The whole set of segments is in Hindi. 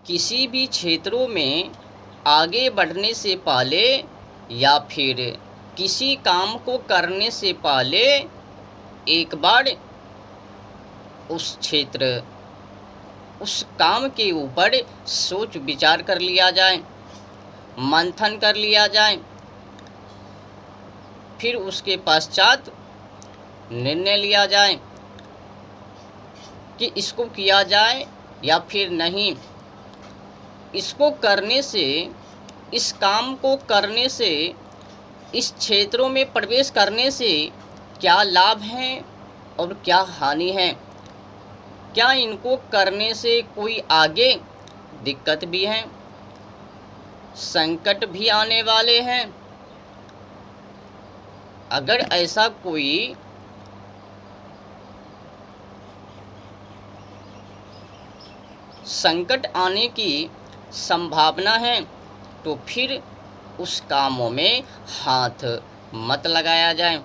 किसी भी क्षेत्रों में आगे बढ़ने से पहले या फिर किसी काम को करने से पहले एक बार उस क्षेत्र, उस काम के ऊपर सोच विचार कर लिया जाए, मंथन कर लिया जाए, फिर उसके पश्चात निर्णय लिया जाए कि इसको किया जाए या फिर नहीं। इसको करने से, इस काम को करने से, इस क्षेत्रों में प्रवेश करने से क्या लाभ हैं और क्या हानि है? क्या इनको करने से कोई आगे दिक्कत भी है, संकट भी आने वाले हैं? अगर ऐसा कोई संकट आने की संभावना है तो फिर उस कामों में हाथ मत लगाया जाए,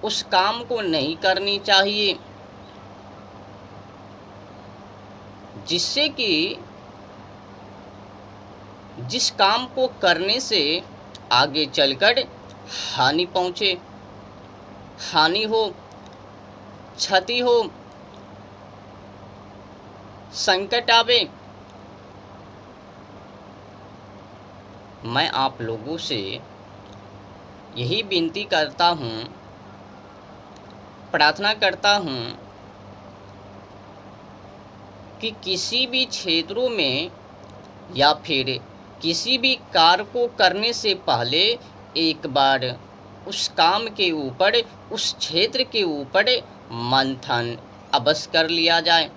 उस काम को नहीं करनी चाहिए, जिससे कि जिस काम को करने से आगे चलकर हानि पहुँचे, हानि हो, क्षति हो, संकट आवे। मैं आप लोगों से यही विनती करता हूँ, प्रार्थना करता हूँ कि किसी भी क्षेत्रों में या फिर किसी भी कार्य को करने से पहले एक बार उस काम के ऊपर, उस क्षेत्र के ऊपर मंथन अवश्य कर लिया जाए,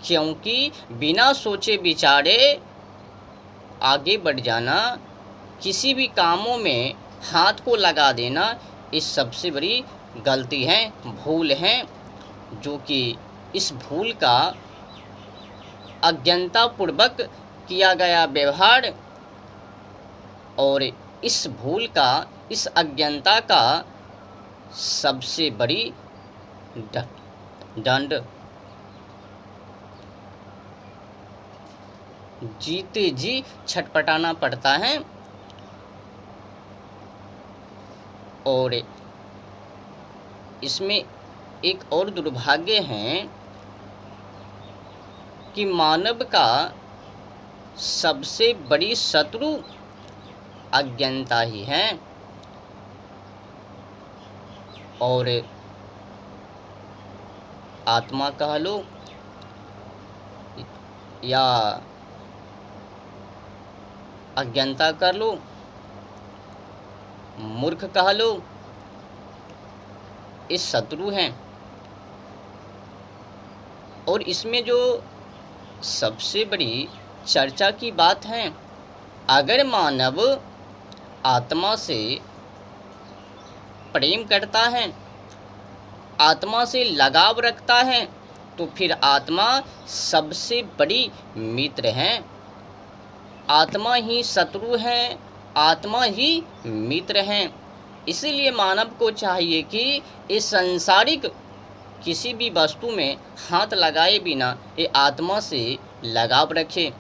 क्योंकि बिना सोचे विचारे आगे बढ़ जाना, किसी भी कामों में हाथ को लगा देना, इस सबसे बड़ी गलती है, भूल है, जो कि इस भूल का अज्ञानतापूर्वक किया गया व्यवहार और इस भूल का, इस अज्ञानता का सबसे बड़ी दंड जीते जी छटपटाना पड़ता है। और इसमें एक और दुर्भाग्य है कि मानव का सबसे बड़ी शत्रु अज्ञानता ही है। और आत्मा कह लो या अज्ञानता कर लो, मूर्ख कह लो, ये शत्रु हैं। और इसमें जो सबसे बड़ी चर्चा की बात है, अगर मानव आत्मा से प्रेम करता है, आत्मा से लगाव रखता है, तो फिर आत्मा सबसे बड़ी मित्र है। आत्मा ही शत्रु है, आत्मा ही मित्र है। इसीलिए मानव को चाहिए कि इस सांसारिक किसी भी वस्तु में हाथ लगाए बिना ये आत्मा से लगाव रखे,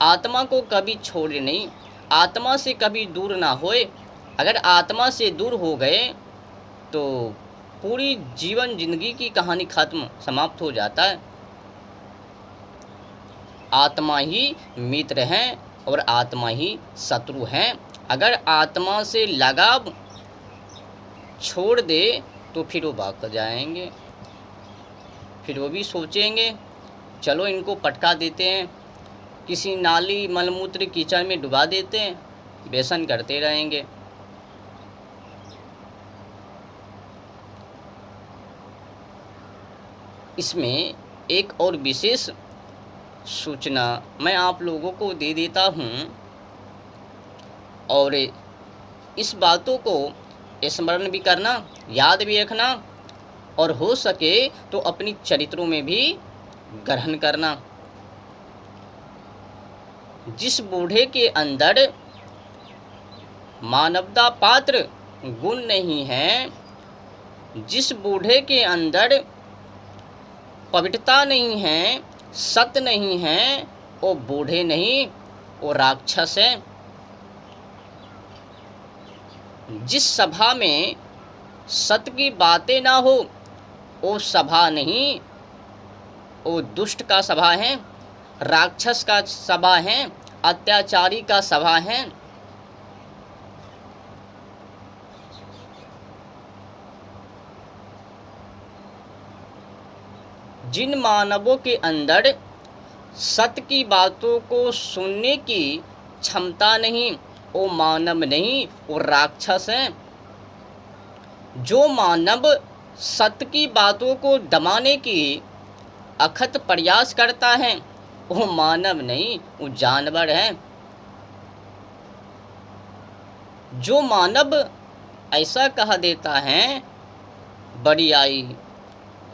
आत्मा को कभी छोड़े नहीं, आत्मा से कभी दूर ना होए। अगर आत्मा से दूर हो गए तो पूरी जीवन जिंदगी की कहानी खत्म, समाप्त हो जाता है। आत्मा ही मित्र है और आत्मा ही शत्रु है। अगर आत्मा से लगाव छोड़ दे तो फिर वो भाग जाएंगे, फिर वो भी सोचेंगे चलो इनको पटका देते हैं, किसी नाली मलमूत्र कीचड़ में डुबा देते हैं, व्यसन करते रहेंगे। इसमें एक और विशेष सूचना मैं आप लोगों को दे देता हूँ और इस बातों को स्मरण भी करना, याद भी रखना और हो सके तो अपनी चरित्रों में भी ग्रहण करना। जिस बूढ़े के अंदर मानवता पात्र गुण नहीं है, जिस बूढ़े के अंदर पवित्रता नहीं है, सत नहीं हैं वो बूढ़े नहीं, वो राक्षस हैं। जिस सभा में सत की बातें ना हो वो सभा नहीं, वो दुष्ट का सभा है, राक्षस का सभा है, अत्याचारी का सभा है। जिन मानवों के अंदर सत्य की बातों को सुनने की क्षमता नहीं, वो मानव नहीं, वो राक्षस हैं। जो मानव सत्य की बातों को दबाने की अथक प्रयास करता है वो मानव नहीं, वो जानवर है। जो मानव ऐसा कह देता है बड़ी आई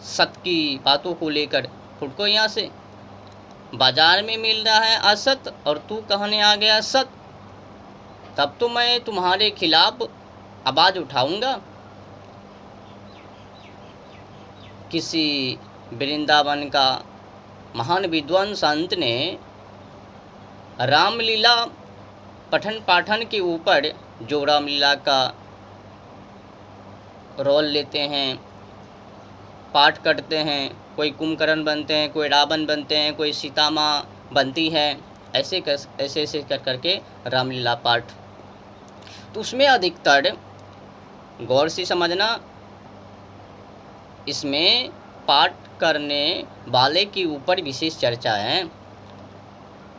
सत्य की बातों को लेकर, फुटको यहाँ से, बाजार में मिल रहा है असत और तू कहने आ गया सत, तब तो मैं तुम्हारे खिलाफ आवाज़ उठाऊंगा। किसी वृंदावन का महान विद्वान संत ने रामलीला पठन पाठन के ऊपर, जो रामलीला का रोल लेते हैं, पाठ करते हैं, कोई कुंभकर्ण बनते हैं, कोई रावण बनते हैं, कोई सीता माँ बनती है, ऐसे कर करके रामलीला पाठ। तो उसमें अधिकतर गौर से समझना, इसमें पाठ करने वाले के ऊपर विशेष चर्चा है।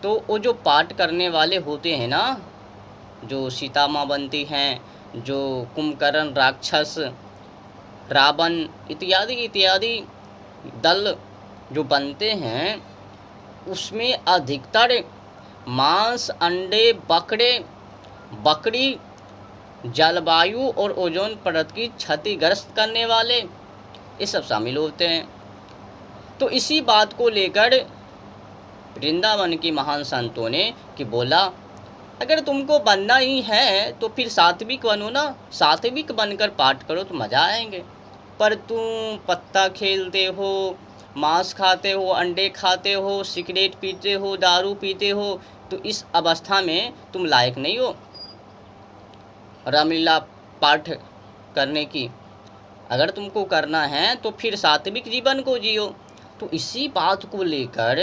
तो वो जो पाठ करने वाले होते हैं ना, जो सीता माँ बनती हैं, जो कुंभकर्ण, राक्षस, रावण इत्यादि इत्यादि दल जो बनते हैं, उसमें अधिकतर मांस, अंडे, बकरी, जलवायु और ओजोन परत की क्षतिग्रस्त करने वाले ये सब शामिल होते हैं। तो इसी बात को लेकर वृंदावन के महान संतों ने कि बोला, अगर तुमको बनना ही है तो फिर सात्विक बनो ना, सात्विक बनकर पाठ करो तो मज़ा आएंगे। पर तुम पत्ता खेलते हो, मांस खाते हो, अंडे खाते हो, सिगरेट पीते हो, दारू पीते हो, तो इस अवस्था में तुम लायक नहीं हो रामलीला पाठ करने की। अगर तुमको करना है तो फिर सात्विक जीवन को जियो। तो इसी बात को लेकर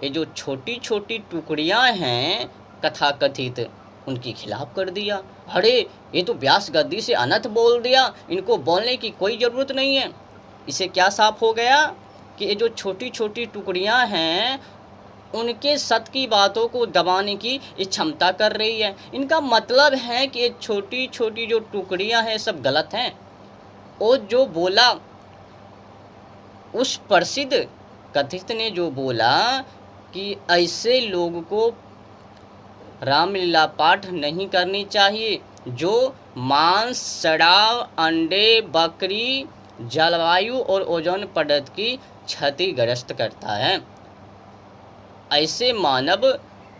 ये जो छोटी छोटी टुकड़ियां हैं कथाकथित, उनके खिलाफ कर दिया। अरे ये तो व्यास गद्दी से अनर्थ बोल दिया, इनको बोलने की कोई ज़रूरत नहीं है। इसे क्या साफ हो गया कि ये जो छोटी छोटी टुकड़ियां हैं उनके सत्य की बातों को दबाने की ये क्षमता कर रही है। इनका मतलब है कि ये छोटी छोटी जो टुकड़ियां हैं सब गलत हैं। और जो बोला उस प्रसिद्ध कथित ने जो बोला कि ऐसे लोगों को रामलीला पाठ नहीं करनी चाहिए जो मांस, शराब, अंडे, बकरी, जलवायु और ओजोन परत की क्षतिग्रस्त करता है। ऐसे मानव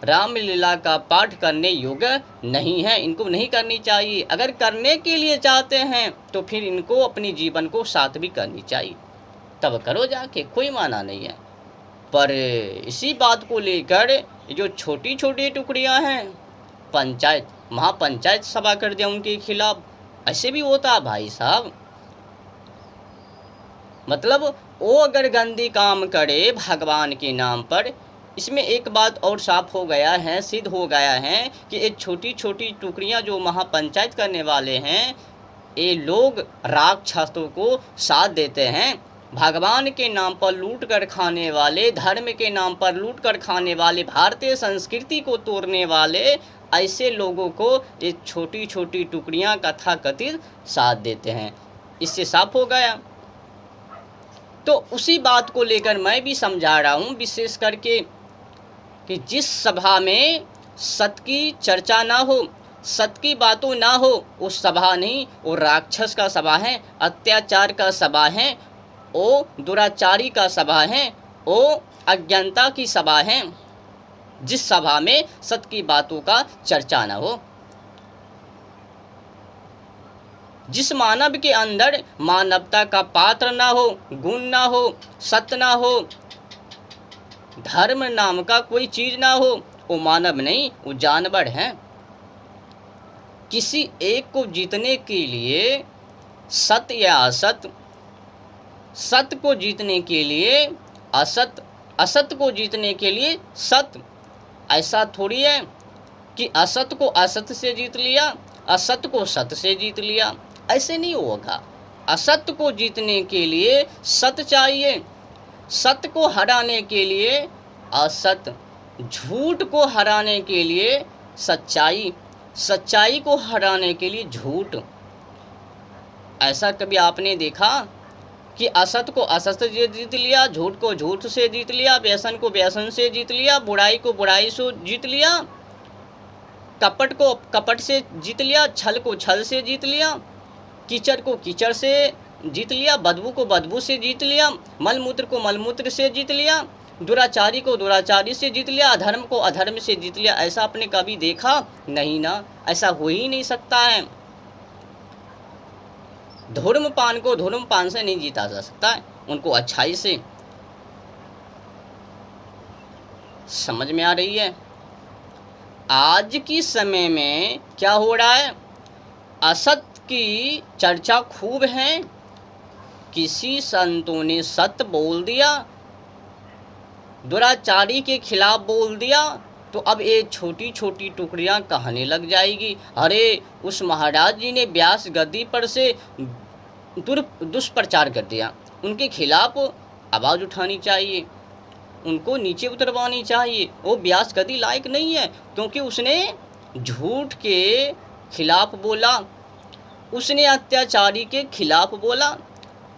रामलीला का पाठ करने योग्य नहीं है, इनको नहीं करनी चाहिए। अगर करने के लिए चाहते हैं तो फिर इनको अपनी जीवन को सात्विक करनी चाहिए, तब करो जाके, कोई माना नहीं है। पर इसी बात को लेकर जो छोटी छोटी टुकड़ियां हैं, पंचायत, महापंचायत सभा कर दिया उनके खिलाफ। ऐसे भी होता है भाई साहब। मतलब वो अगर गंदी काम करे भगवान के नाम पर, इसमें एक बात और साफ हो गया है, सिद्ध हो गया है कि ये छोटी छोटी टुकड़ियां जो महापंचायत करने वाले हैं, ये लोग राक्षसों को साथ देते हैं। भगवान के नाम पर लूट कर खाने वाले, धर्म के नाम पर लूट कर खाने वाले, भारतीय संस्कृति को तोड़ने वाले ऐसे लोगों को ये छोटी छोटी टुकड़ियां कथाकथित साथ देते हैं। इससे साफ हो गया। तो उसी बात को लेकर मैं भी समझा रहा हूँ, विशेष करके कि जिस सभा में सत्य की चर्चा ना हो, सत्य की बातों ना हो, वो सभा नहीं, वो राक्षस का सभा है, अत्याचार का सभा है, वो दुराचारी का सभा है, वो अज्ञानता की सभा है। जिस सभा में सत्य की बातों का चर्चा ना हो, जिस मानव के अंदर मानवता का पात्र ना हो, गुण ना हो, सत्य ना हो, धर्म नाम का कोई चीज ना हो, वो मानव नहीं, वो जानवर हैं। किसी एक को जीतने के लिए सत्य या असत, सत्य को जीतने के लिए असत, असत को जीतने के लिए सत्य। ऐसा थोड़ी है कि असत को असत से जीत लिया, असत को सत्य से जीत लिया, ऐसे नहीं होगा। असत्य को जीतने के लिए सत्य चाहिए, सत्य को हराने के लिए असत, झूठ को हराने के लिए सच्चाई, सच्चाई को हराने के लिए झूठ। ऐसा कभी आपने देखा कि असत को असत से जीत लिया, झूठ को झूठ से जीत लिया, व्यसन को व्यसन से जीत लिया, बुराई को बुराई से जीत लिया, कपट को कपट से जीत लिया, छल को छल से जीत लिया, कीचड़ को कीचड़ से जीत लिया, बदबू को बदबू से जीत लिया, मलमूत्र को मलमूत्र से जीत लिया, दुराचारी को दुराचारी से जीत लिया, अधर्म को अधर्म से जीत लिया। ऐसा आपने कभी देखा? नहीं ना, ऐसा हो ही नहीं सकता है। धूम्रपान को धूम्रपान से नहीं जीता जा सकता है, उनको अच्छाई से। समझ में आ रही है? आज की समय में क्या हो रहा है? असत्य की चर्चा खूब है, किसी संतों ने सत्य बोल दिया, दुराचारी के खिलाफ बोल दिया, तो अब ये छोटी छोटी टुकड़ियां कहने लग जाएगी, अरे उस महाराज जी ने व्यास गद्दी पर से दुष्प्रचार कर दिया, उनके खिलाफ आवाज़ उठानी चाहिए, उनको नीचे उतरवानी चाहिए, वो व्यास गद्दी लायक नहीं है क्योंकि उसने झूठ के खिलाफ बोला, उसने अत्याचारी के खिलाफ बोला।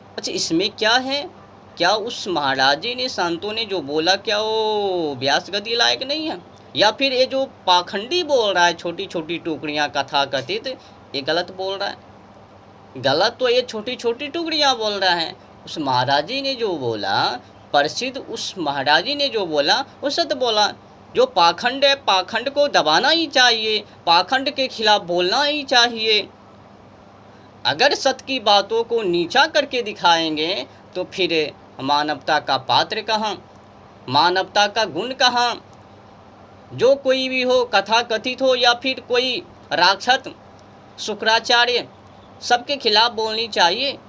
अच्छा, इसमें क्या है? क्या उस महाराज जी ने, संतों ने जो बोला, क्या वो व्यास गद्दी लायक नहीं है? या फिर ये जो पाखंडी बोल रहा है, छोटी छोटी टुकड़ियाँ कथा कथित, ये गलत बोल रहा है? गलत तो ये छोटी छोटी टुकड़ियाँ बोल रहा है। उस महाराज जी ने जो बोला, प्रसिद्ध उस महाराज जी ने जो बोला, वो सत्य बोला। जो पाखंड है, पाखंड को दबाना ही चाहिए, पाखंड के खिलाफ बोलना ही चाहिए। अगर सत्य की बातों को नीचा करके दिखाएंगे तो फिर मानवता का पात्र कहाँ, मानवता का गुण कहाँ? जो कोई भी हो, कथा कथित हो या फिर कोई राक्षस, शुक्राचार्य, सबके खिलाफ बोलनी चाहिए।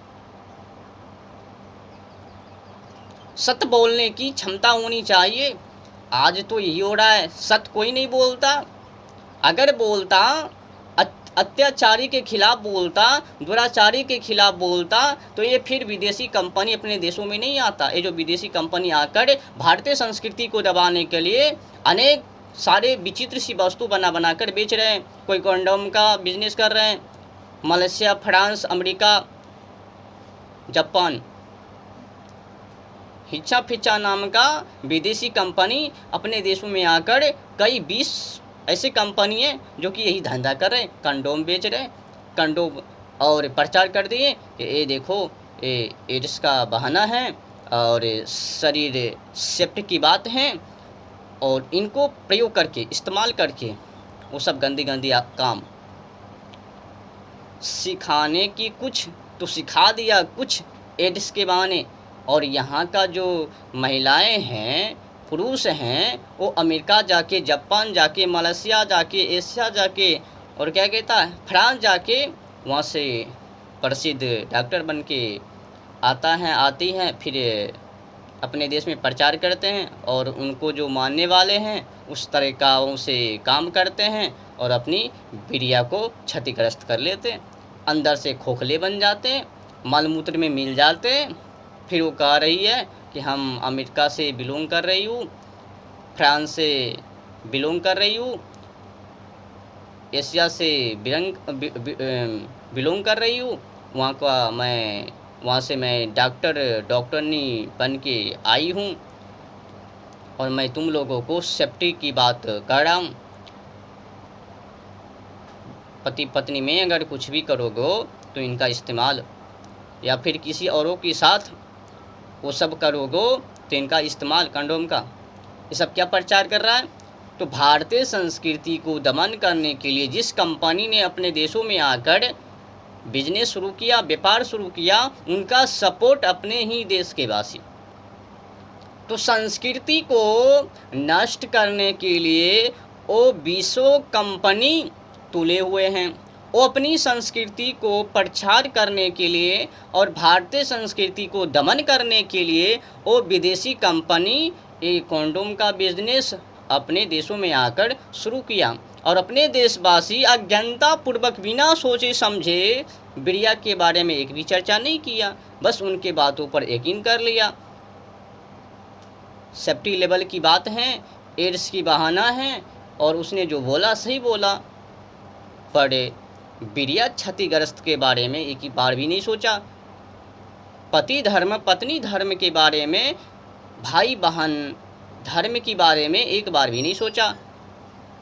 सत्य बोलने की क्षमता होनी चाहिए। आज तो यही हो रहा है, सत्य कोई नहीं बोलता। अगर बोलता, अत्याचारी के खिलाफ बोलता, दुराचारी के खिलाफ बोलता, तो ये फिर विदेशी कंपनी अपने देशों में नहीं आता। ये जो विदेशी कंपनी आकर भारतीय संस्कृति को दबाने के लिए अनेक सारे विचित्र सी वस्तु बना कर बेच रहे हैं। कोई कंडोम का बिजनेस कर रहे हैं, मलेशिया, फ्रांस, अमेरिका, जापान, हिच्चा फिच्चा नाम का विदेशी कंपनी अपने देशों में आकर कई 20 ऐसे कंपनी हैं जो कि यही धंधा कर रहे हैं, कंडोम बेच रहे हैं, कंडोम, और प्रचार कर दिए कि ये देखो, ये एड्स का बहाना है और शरीर सेफ्टी की बात है, और इनको प्रयोग करके, इस्तेमाल करके वो सब गंदी गंदी काम सिखाने की, कुछ तो सिखा दिया, कुछ एड्स के बहाने। और यहाँ का जो महिलाएं हैं, पुरुष हैं, वो अमेरिका जाके, जापान जाके, मलेशिया जाके, एशिया जाके, और क्या कहता है, फ्रांस जाके, वहाँ से प्रसिद्ध डॉक्टर बन के आती हैं, फिर अपने देश में प्रचार करते हैं, और उनको जो मानने वाले हैं उस तरीक़ों से काम करते हैं और अपनी बिरिया को क्षतिग्रस्त कर लेते हैं, अंदर से खोखले बन जाते हैं, मलमूत्र में मिल जाते हैं। फिर वो कह रही है कि हम अमेरिका से बिलोंग कर रही हूँ, फ्रांस से बिलोंग कर रही हूँ, एशिया से बिलोंग कर रही हूँ, वहाँ से मैं डॉक्टरनी बन के आई हूँ, और मैं तुम लोगों को सेफ्टी की बात कर रहा हूँ। पति पत्नी में अगर कुछ भी करोगे तो इनका इस्तेमाल, या फिर किसी औरों के साथ वो सब करोगे तो इनका इस्तेमाल, कंडोम का, ये सब क्या प्रचार कर रहा है? तो भारतीय संस्कृति को दमन करने के लिए जिस कंपनी ने अपने देशों में आकर बिजनेस शुरू किया, व्यापार शुरू किया, उनका सपोर्ट अपने ही देश के वासी। तो संस्कृति को नष्ट करने के लिए वो 20 कंपनी तुले हुए हैं। वो अपनी संस्कृति को प्रचार करने के लिए और भारतीय संस्कृति को दमन करने के लिए वो विदेशी कंपनी ये कॉन्डोम का बिजनेस अपने देशों में आकर शुरू किया और अपने देशवासी अज्ञानता पूर्वक बिना सोचे समझे बिरिया के बारे में एक भी चर्चा नहीं किया, बस उनके बातों पर यकीन कर लिया। सेफ्टी लेवल की बात है, एड्स की बहाना है और उसने जो बोला सही बोला, पर बिरिया क्षतिग्रस्त के बारे में एक ही बार भी नहीं सोचा। पति धर्म पत्नी धर्म के बारे में, भाई बहन धर्म के बारे में एक बार भी नहीं सोचा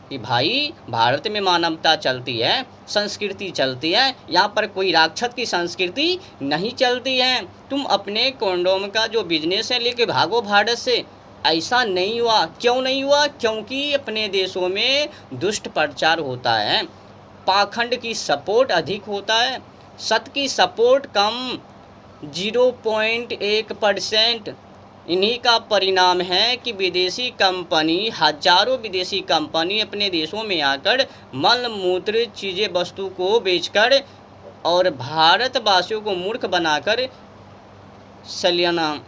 कि भाई भारत में मानवता चलती है, संस्कृति चलती है, यहाँ पर कोई राक्षस की संस्कृति नहीं चलती है। तुम अपने कॉन्डोम का जो बिजनेस है लेके भागो भारत से। ऐसा नहीं हुआ। क्यों नहीं हुआ? क्योंकि अपने देशों में दुष्ट प्रचार होता है, पाखंड की सपोर्ट अधिक होता है, सत्य की सपोर्ट कम, 0.1%। इन्हीं का परिणाम है कि विदेशी कंपनी, हजारों विदेशी कंपनी अपने देशों में आकर मल मूत्र चीज़ें वस्तु को बेचकर और भारतवासियों को मूर्ख बनाकर सलियाना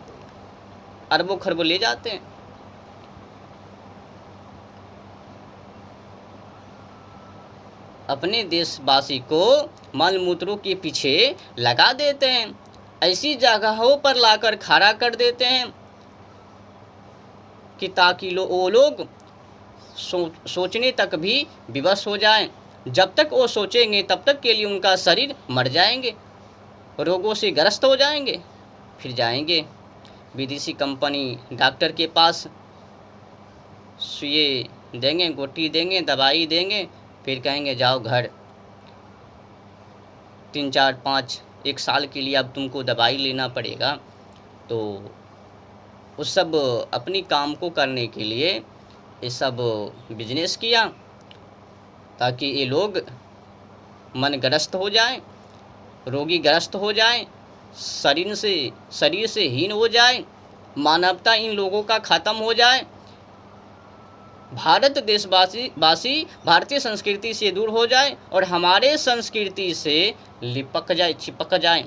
अरबों खरबों ले जाते हैं। अपने देशवासी को मल मूत्रों के पीछे लगा देते हैं, ऐसी जगहों पर लाकर खड़ा कर देते हैं कि ताकि वो लोग सोचने तक भी विवश हो जाएं। जब तक वो सोचेंगे तब तक के लिए उनका शरीर मर जाएंगे, रोगों से ग्रस्त हो जाएंगे, फिर जाएंगे विदेशी कंपनी डॉक्टर के पास, सुई देंगे, गोटी देंगे, दवाई देंगे, फिर कहेंगे जाओ घर। 3, 4, 5, 1 साल के लिए अब तुमको दवाई लेना पड़ेगा। तो उस सब अपनी काम को करने के लिए ये सब बिजनेस किया ताकि ये लोग मनग्रस्त हो जाएं, रोगी ग्रस्त हो जाएं, शरीर से हीन हो जाए, मानवता इन लोगों का ख़त्म हो जाए, भारत देशवासी भारतीय संस्कृति से दूर हो जाए और हमारे संस्कृति से लिपक जाए, चिपक जाए।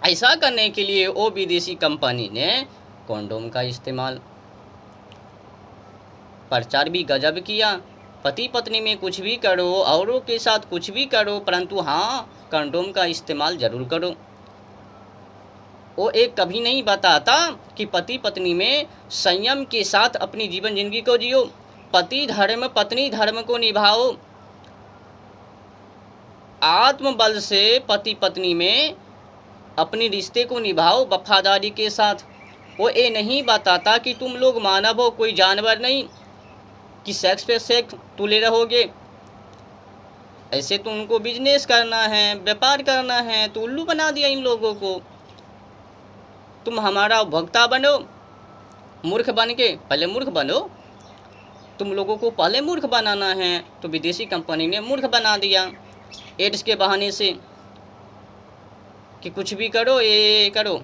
ऐसा करने के लिए वो विदेशी कंपनी ने कॉन्डोम का इस्तेमाल, प्रचार भी गजब किया। पति पत्नी में कुछ भी करो, औरों के साथ कुछ भी करो, परंतु हाँ कॉन्डोम का इस्तेमाल ज़रूर करो। वो एक कभी नहीं बताता कि पति पत्नी में संयम के साथ अपनी जीवन जिंदगी को जियो, पति धर्म पत्नी धर्म को निभाओ, आत्मबल से पति पत्नी में अपने रिश्ते को निभाओ वफादारी के साथ। वो ये नहीं बताता कि तुम लोग मानव हो, कोई जानवर नहीं कि सेक्स पे सेक्स तुले रहोगे। ऐसे तो उनको बिजनेस करना है, व्यापार करना है, तो उल्लू बना दिया इन लोगों को। तुम हमारा उपभोक्ता बनो, मूर्ख बन के, पहले मूर्ख बनो, तुम लोगों को पहले मूर्ख बनाना है, तो विदेशी कंपनी ने मूर्ख बना दिया एड्स के बहाने से कि कुछ भी करो, ये करो,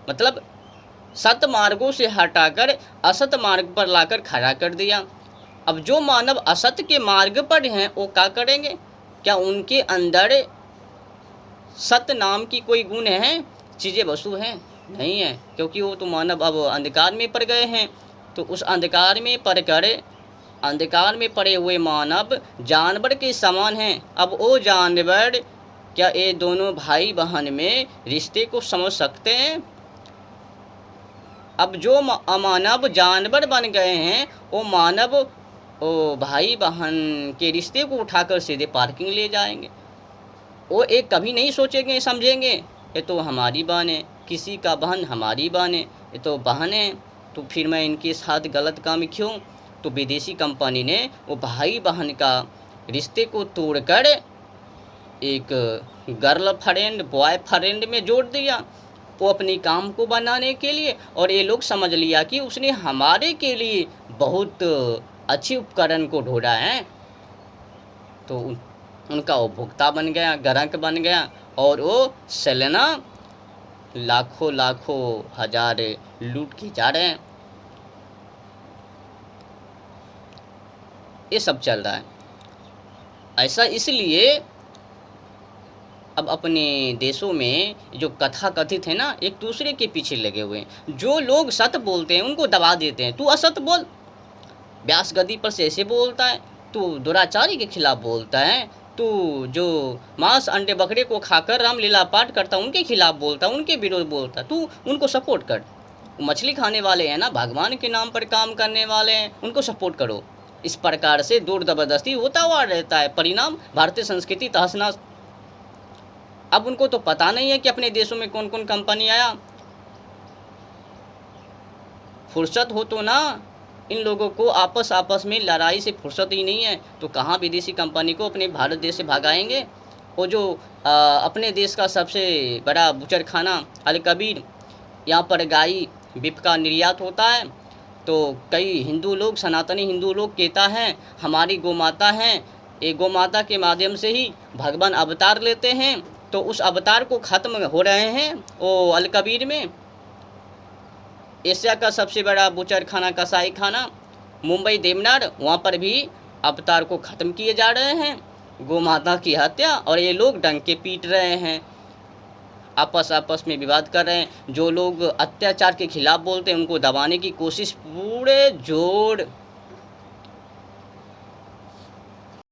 मतलब सत मार्गों से हटाकर असत मार्ग पर लाकर खड़ा कर दिया। अब जो मानव असत के मार्ग पर हैं वो क्या करेंगे? क्या उनके अंदर सत नाम की कोई गुण है, चीज़ें वस्तु हैं? नहीं है, क्योंकि वो तो मानव अब अंधकार में पड़ गए हैं। तो उस अंधकार में पड़कर, अंधकार में पड़े हुए मानव जानवर के समान हैं। अब वो जानवर क्या ये दोनों भाई बहन में रिश्ते को समझ सकते हैं? अब जो अमानव जानवर बन गए हैं वो मानव ओ भाई बहन के रिश्ते को उठाकर सीधे पार्किंग ले जाएंगे। वो एक कभी नहीं सोचेंगे, समझेंगे ये तो हमारी बहन है, किसी का बहन हमारी बहन है, ये तो बहन है, तो फिर मैं इनके साथ गलत काम क्यों? तो विदेशी कंपनी ने वो भाई बहन का रिश्ते को तोड़कर एक गर्ल फ्रेंड बॉय फ्रेंड में जोड़ दिया, वो अपनी काम को बनाने के लिए। और ये लोग समझ लिया कि उसने हमारे के लिए बहुत अच्छी उपकरण को ढूंढा है, तो उनका उपभोक्ता बन गया, ग्राहक बन गया, और वो सालाना लाखों लाखों हजार लूट के जा रहे हैं। ये सब चल रहा है। ऐसा इसलिए अब अपने देशों में जो कथा कथित है ना, एक दूसरे के पीछे लगे हुए हैं। जो लोग सत्य बोलते हैं उनको दबा देते हैं, तू असत्य बोल, व्यास गद्दी पर से ऐसे बोलता है, तू दुराचारी के खिलाफ बोलता है, तू जो मांस अंडे बकरे को खाकर रामलीला पाठ करता उनके खिलाफ बोलता, उनके विरोध बोलता, तू उनको सपोर्ट कर। मछली खाने वाले हैं ना, भगवान के नाम पर काम करने वाले हैं, उनको सपोर्ट करो। इस प्रकार से दूर जबरदस्ती होता हुआ रहता है, परिणाम भारतीय संस्कृति तहस नहस। अब उनको तो पता नहीं है कि अपने देशों में कौन कौन कंपनी आया। फुर्सत हो तो ना, इन लोगों को आपस में लड़ाई से फुर्सत ही नहीं है, तो कहाँ विदेशी कंपनी को अपने भारत देश से भगाएंगे। वो जो अपने देश का सबसे बड़ा बुचड़खाना अल कबीर, यहाँ पर गाय बीफ का निर्यात होता है, तो कई हिंदू लोग, सनातनी हिंदू लोग कहता हैं हमारी गौ माता हैं, एक गौ माता के माध्यम से ही भगवान अवतार लेते हैं, तो उस अवतार को ख़त्म हो रहे हैं वो अल कबीर में। एशिया का सबसे बड़ा बुचर खाना, कसाई खाना मुंबई देवनार, वहाँ पर भी अवतार को ख़त्म किए जा रहे हैं, गौ माता की हत्या, और ये लोग डंके पीट रहे हैं, आपस में विवाद कर रहे हैं। जो लोग अत्याचार के खिलाफ बोलते हैं उनको दबाने की कोशिश पूरे जोर